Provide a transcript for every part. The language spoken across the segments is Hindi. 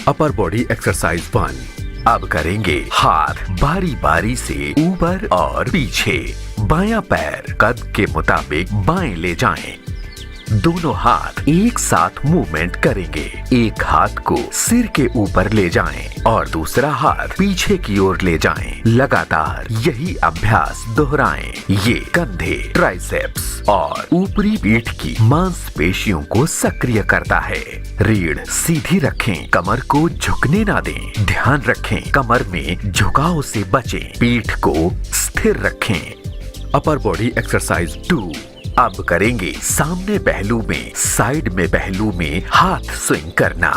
Upper body exercise 1। अब करेंगे हाथ बारी बारी से ऊपर और पीछे। बायां पैर कद के मुताबिक बाएं ले जाएं। दोनों हाथ एक साथ मूवमेंट करेंगे। एक हाथ को सिर के ऊपर ले जाएं और दूसरा हाथ पीछे की ओर ले जाएं। लगातार यही अभ्यास दोहराएं। ये कंधे, ट्राइसेप्स और ऊपरी पीठ की मांसपेशियों को सक्रिय करता है। रीढ़ सीधी रखें, कमर को झुकने ना दें। ध्यान रखें कमर में झुकाव से बचें। पीठ को स्थिर रखें। Upper body exercise 2। अब करेंगे सामने पहलू में, साइड में पहलू में हाथ स्विंग करना।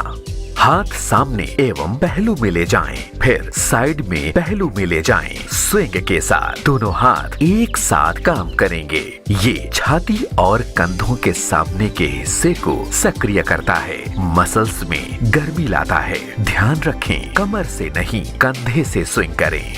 हाथ सामने एवं पहलू में ले जाएं, फिर साइड में पहलू में ले जाएं। स्विंग के साथ दोनों हाथ एक साथ काम करेंगे। ये छाती और कंधों के सामने के हिस्से को सक्रिय करता है, मसल्स में गर्मी लाता है। ध्यान रखें कमर से नहीं, कंधे से स्विंग करें।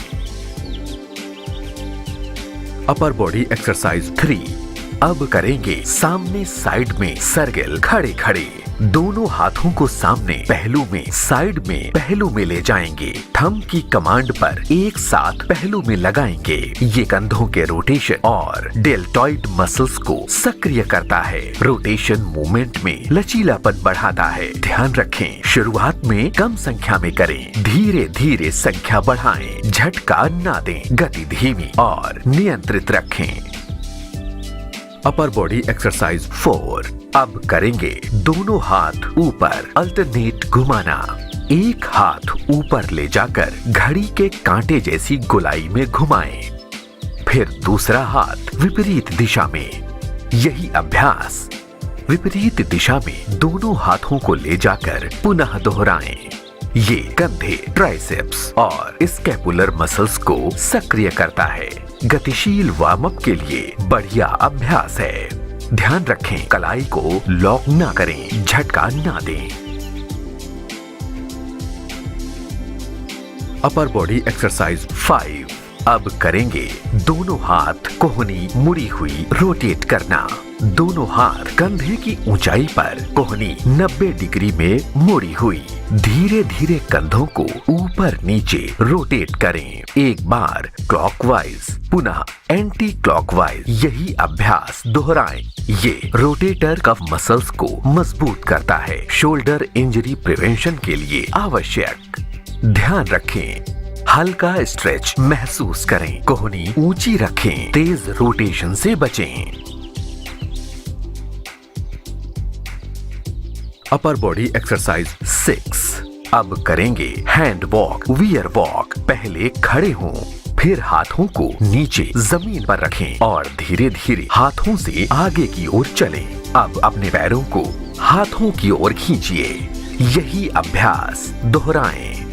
Upper body exercise 3। अब करेंगे सामने साइड में सर्किल खड़े खड़े। दोनों हाथों को सामने पहलू में, साइड में पहलू में ले जाएंगे। थंब की कमांड पर एक साथ पहलू में लगाएंगे। ये कंधों के रोटेशन और डेल्टॉइड मसल्स को सक्रिय करता है। रोटेशन मूवमेंट में लचीलापन बढ़ाता है। ध्यान रखें शुरुआत में कम संख्या में करें, धीरे धीरे संख्या बढ़ाएं। झटका ना दें, गति धीमी और नियंत्रित रखें। Upper body exercise 4। अब करेंगे दोनों हाथ ऊपर अल्टरनेट घुमाना। एक हाथ ऊपर ले जाकर घड़ी के कांटे जैसी गोलाई में घुमाएं, फिर दूसरा हाथ विपरीत दिशा में। यही अभ्यास विपरीत दिशा में दोनों हाथों को ले जाकर पुनः दोहराएं। ये कंधे, ट्राइसेप्स और स्कैपुलर मसल्स को सक्रिय करता है। गतिशील वार्म अप के लिए बढ़िया अभ्यास है। ध्यान रखें कलाई को लॉक ना करें, झटका ना दें। Upper body exercise 5। अब करेंगे दोनों हाथ कोहनी मुड़ी हुई रोटेट करना। दोनों हाथ कंधे की ऊंचाई पर, कोहनी 90 डिग्री में मुड़ी हुई। धीरे धीरे कंधों को ऊपर नीचे रोटेट करें। एक बार क्लॉकवाइज, पुनः एंटी क्लॉकवाइज। यही अभ्यास दोहराएं। ये रोटेटर कफ मसल्स को मजबूत करता है। शोल्डर इंजरी प्रिवेंशन के लिए आवश्यक। ध्यान रखें हल्का स्ट्रेच महसूस करें। कोहनी ऊंची रखें, तेज रोटेशन से बचें। Upper body exercise 6। अब करेंगे हैंड वॉक, वियर वॉक। पहले खड़े हों, फिर हाथों को नीचे जमीन पर रखें और धीरे धीरे हाथों से आगे की ओर चलें। अब अपने पैरों को हाथों की ओर खींचिए। यही अभ्यास दोहराएं।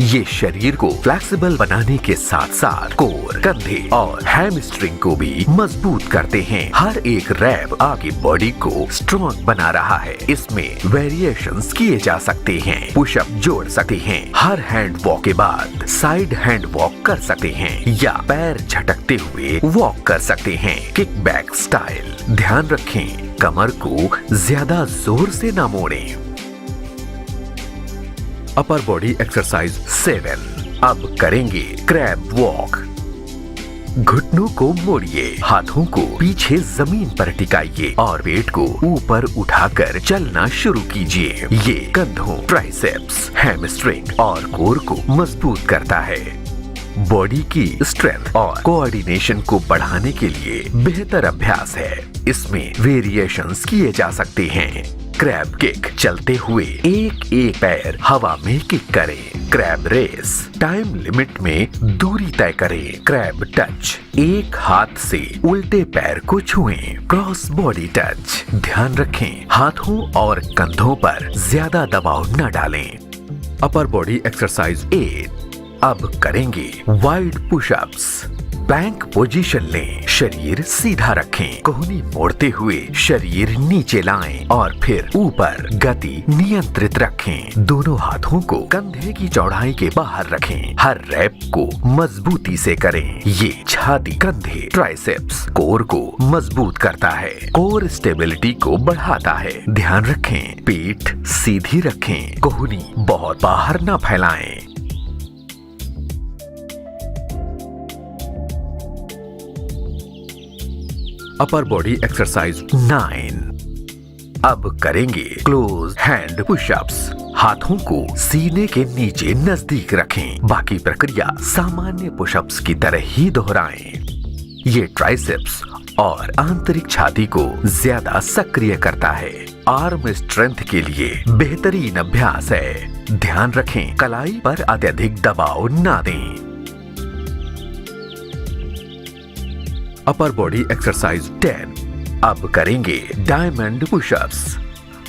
ये शरीर को फ्लेक्सिबल बनाने के साथ साथ कोर, कंधे और हैमस्ट्रिंग को भी मजबूत करते हैं। हर एक रैप आपकी बॉडी को स्ट्रॉन्ग बना रहा है। इसमें वेरिएशंस किए जा सकते हैं। पुशअप जोड़ सकते हैं। हर हैंड वॉक के बाद साइड हैंड वॉक कर सकते हैं या पैर झटकते हुए वॉक कर सकते हैं, किक बैक स्टाइल। ध्यान रखें कमर को ज्यादा जोर से ना मोड़ें। Upper body exercise 7। अब करेंगे क्रैब वॉक। घुटनों को मोड़िए, हाथों को पीछे जमीन पर टिकाइए और पेट को ऊपर उठाकर चलना शुरू कीजिए। ये कंधों, ट्राइसेप्स, हैमस्ट्रिंग और कोर को मजबूत करता है। बॉडी की स्ट्रेंथ और कोऑर्डिनेशन को बढ़ाने के लिए बेहतर अभ्यास है। इसमें वेरिएशंस किए जा सकते हैं। क्रैब किक, चलते हुए एक एक पैर हवा में किक करें। क्रैब रेस, टाइम लिमिट में दूरी तय करें। क्रैब टच, एक हाथ से उल्टे पैर को छुएं। क्रॉस बॉडी टच, ध्यान रखें हाथों और कंधों पर ज्यादा दबाव न डालें। Upper body exercise 8। अब करेंगे वाइड पुशअप्स। प्लैंक पोजीशन लें, शरीर सीधा रखें, कोहनी मोड़ते हुए शरीर नीचे लाएं और फिर ऊपर गति नियंत्रित रखें। दोनों हाथों को कंधे की चौड़ाई के बाहर रखें। हर रैप को मजबूती से करें। ये छाती, कंधे, ट्राइसेप्स, कोर को मजबूत करता है, कोर स्टेबिलिटी को बढ़ाता है। ध्यान रखें, पीठ सीधी रखें, कोहनी बहुत बाहर न फैलाएं। Upper body exercise 9। अब करेंगे क्लोज हैंड पुशअप्स। हाथों को सीने के नीचे नजदीक रखें। बाकी प्रक्रिया सामान्य पुशअप्स की तरह ही दोहराएं। ये ट्राइसेप्स और आंतरिक छाती को ज्यादा सक्रिय करता है। आर्म स्ट्रेंथ के लिए बेहतरीन अभ्यास है। ध्यान रखें, कलाई पर अत्यधिक दबाव ना दें। Upper body exercise 10। अब करेंगे डायमंड पुशअप्स।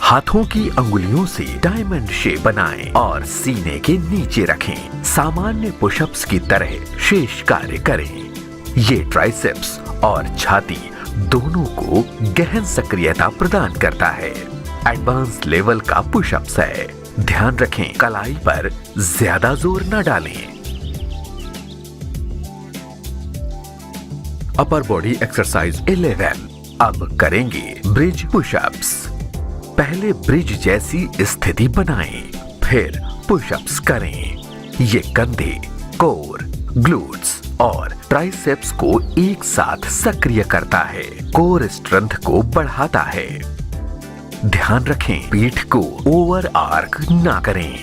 हाथों की अंगुलियों से डायमंड शेप बनाएं और सीने के नीचे रखें। सामान्य पुशअप्स की तरह शेष कार्य करें। ये ट्राइसेप्स और छाती दोनों को गहन सक्रियता प्रदान करता है। एडवांस लेवल का पुशअप्स है। ध्यान रखें, कलाई पर ज्यादा जोर न डालें। Upper body exercise 11। अब करेंगे ब्रिज पुशअप्स। पहले ब्रिज जैसी स्थिति बनाएं, फिर पुशअप्स करें। ये कंधे, कोर, ग्लूट्स और ट्राइसेप्स को एक साथ सक्रिय करता है, कोर स्ट्रेंथ को बढ़ाता है। ध्यान रखें, पीठ को ओवर आर्क ना करें।